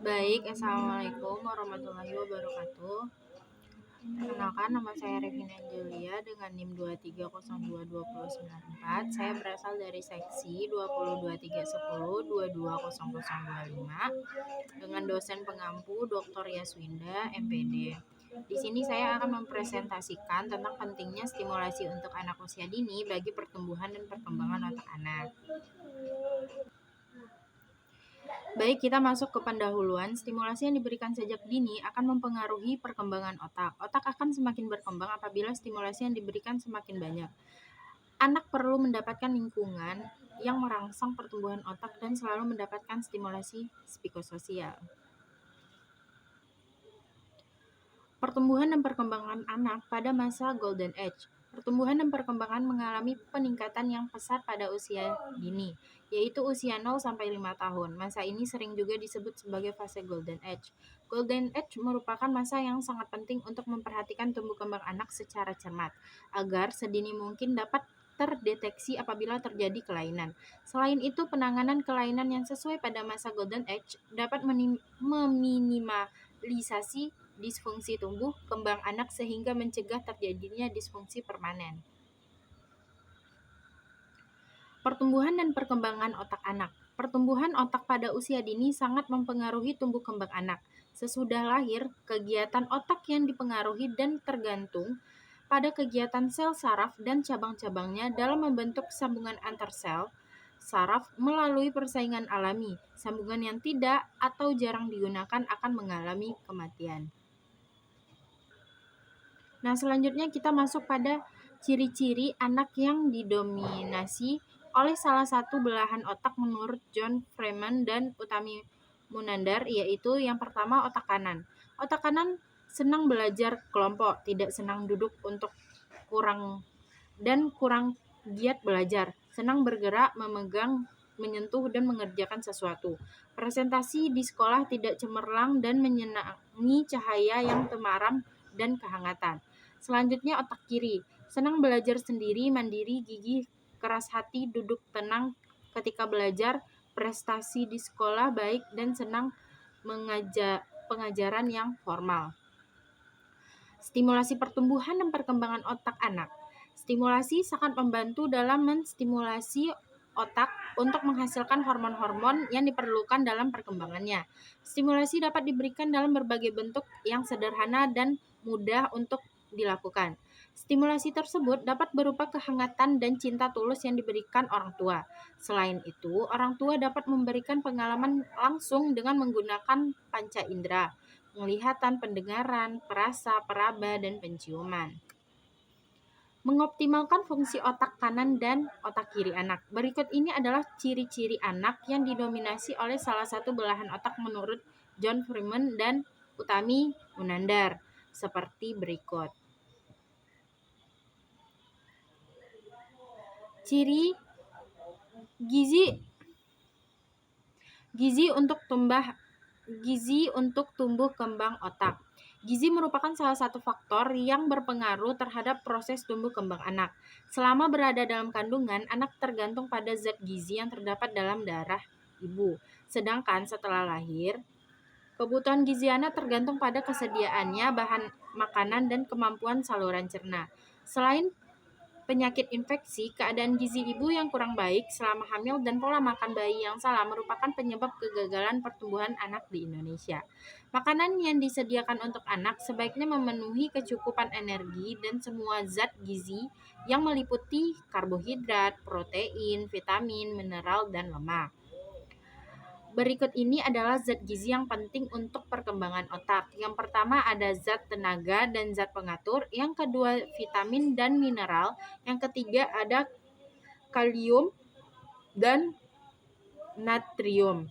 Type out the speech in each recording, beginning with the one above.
Baik, Assalamualaikum warahmatullahi wabarakatuh. Perkenalkan, nama saya Revina Angelia dengan NIM 2302294. Saya berasal dari seksi 202310 220025 dengan dosen pengampu Dr. Yaswinda, MPD. Di sini saya akan mempresentasikan tentang pentingnya stimulasi untuk anak usia dini bagi pertumbuhan dan perkembangan otak anak. Baik, kita masuk ke pendahuluan. Stimulasi yang diberikan sejak dini akan mempengaruhi perkembangan otak. Otak akan semakin berkembang apabila stimulasi yang diberikan semakin banyak. Anak perlu mendapatkan lingkungan yang merangsang pertumbuhan otak dan selalu mendapatkan stimulasi psikososial. Pertumbuhan dan perkembangan anak pada masa Golden Age. Pertumbuhan dan perkembangan mengalami peningkatan yang pesat pada usia dini, yaitu usia 0-5 tahun. Masa ini sering juga disebut sebagai fase Golden Age. Golden Age merupakan masa yang sangat penting untuk memperhatikan tumbuh kembang anak secara cermat, agar sedini mungkin dapat terdeteksi apabila terjadi kelainan. Selain itu, penanganan kelainan yang sesuai pada masa Golden Age dapat meminimalisasi disfungsi tumbuh kembang anak sehingga mencegah terjadinya disfungsi permanen. Pertumbuhan dan perkembangan otak anak. Pertumbuhan otak pada usia dini sangat mempengaruhi tumbuh kembang anak. Sesudah lahir, kegiatan otak yang dipengaruhi dan tergantung pada kegiatan sel saraf dan cabang-cabangnya dalam membentuk sambungan antar sel saraf melalui persaingan alami. Sambungan yang tidak atau jarang digunakan akan mengalami kematian. Nah, selanjutnya kita masuk pada ciri-ciri anak yang didominasi oleh salah satu belahan otak menurut John Freeman dan Utami Munandar, yaitu yang pertama otak kanan. Otak kanan senang belajar kelompok, tidak senang duduk untuk kurang giat belajar, senang bergerak, memegang, menyentuh, dan mengerjakan sesuatu. Presentasi di sekolah tidak cemerlang dan menyenangi cahaya yang temaram dan kehangatan. Selanjutnya otak kiri, senang belajar sendiri, mandiri, gigih, keras hati, duduk tenang ketika belajar, prestasi di sekolah baik, dan senang pengajaran yang formal. Stimulasi pertumbuhan dan perkembangan otak anak. Stimulasi sangat membantu dalam menstimulasi otak untuk menghasilkan hormon-hormon yang diperlukan dalam perkembangannya. Stimulasi dapat diberikan dalam berbagai bentuk yang sederhana dan mudah untuk dilakukan. Stimulasi tersebut dapat berupa kehangatan dan cinta tulus yang diberikan orang tua. Selain itu, orang tua dapat memberikan pengalaman langsung dengan menggunakan panca indera, penglihatan, pendengaran, perasa, peraba, dan penciuman. Mengoptimalkan fungsi otak kanan dan otak kiri anak. Berikut ini adalah ciri-ciri anak yang didominasi oleh salah satu belahan otak menurut John Freeman dan Utami Munandar, seperti berikut. Ciri gizi untuk tumbuh kembang otak. Gizi merupakan salah satu faktor yang berpengaruh terhadap proses tumbuh kembang anak. Selama berada dalam kandungan, anak tergantung pada zat gizi yang terdapat dalam darah ibu. Sedangkan setelah lahir, kebutuhan gizi anak tergantung pada kesediaannya bahan makanan dan kemampuan saluran cerna. Selain penyakit infeksi, keadaan gizi ibu yang kurang baik selama hamil dan pola makan bayi yang salah merupakan penyebab kegagalan pertumbuhan anak di Indonesia. Makanan yang disediakan untuk anak sebaiknya memenuhi kecukupan energi dan semua zat gizi yang meliputi karbohidrat, protein, vitamin, mineral, dan lemak. Berikut ini adalah zat gizi yang penting untuk perkembangan otak. Yang pertama ada zat tenaga dan zat pengatur. Yang kedua vitamin dan mineral. Yang ketiga ada kalium dan natrium.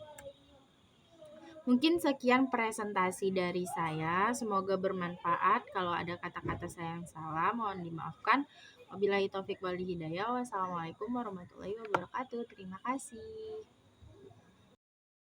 Mungkin sekian presentasi dari saya. Semoga bermanfaat. Kalau ada kata-kata saya yang salah, mohon dimaafkan. Wabillahi taufik wal hidayah. Wassalamualaikum warahmatullahi wabarakatuh. Terima kasih.